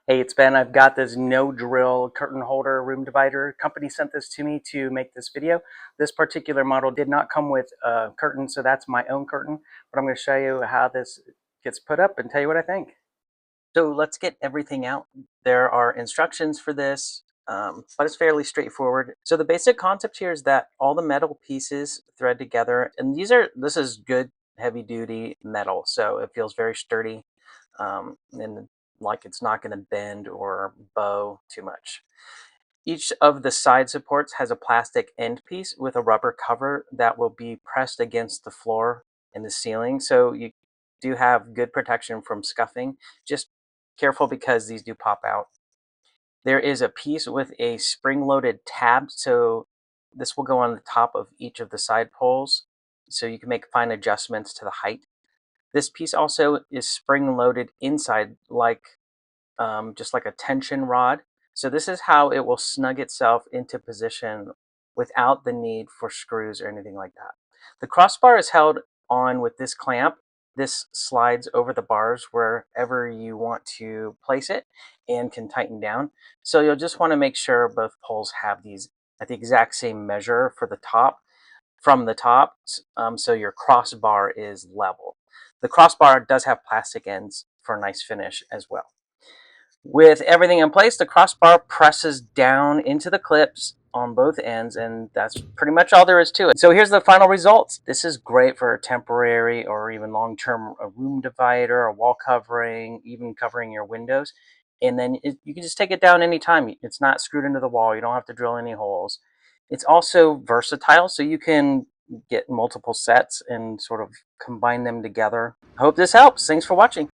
Hey, it's Ben. I've got this no drill curtain holder room divider. Company sent this to me to make this video. This particular model did not come with a curtain, so that's my own curtain. But I'm going to show you how this gets put up and tell you what I think. So let's get everything out. There are instructions for this, but it's fairly straightforward. So the basic concept here is that all the metal pieces thread together, and this is good heavy duty metal, so it feels very sturdy, and like it's not going to bend or bow too much. Each of the side supports has a plastic end piece with a rubber cover that will be pressed against the floor and the ceiling. So you do have good protection from scuffing. Just careful because these do pop out. There is a piece with a spring-loaded tab, so this will go on the top of each of the side poles, so you can make fine adjustments to the height. This piece also is spring-loaded inside, like just like a tension rod. So this is how it will snug itself into position without the need for screws or anything like that. The crossbar is held on with this clamp. This slides over the bars wherever you want to place it and can tighten down. So you'll just want to make sure both poles have these at the exact same measure for the top from the top, so your crossbar is level. The crossbar does have plastic ends for a nice finish as well. With everything in place, the crossbar presses down into the clips on both ends, and that's pretty much all there is to it. So here's the final results. This is great for a temporary or even long-term room divider, a wall covering, even covering your windows. And then you can just take it down anytime. It's not screwed into the wall. You don't have to drill any holes. It's also versatile, so you can get multiple sets and sort of combine them together. I hope this helps. Thanks for watching.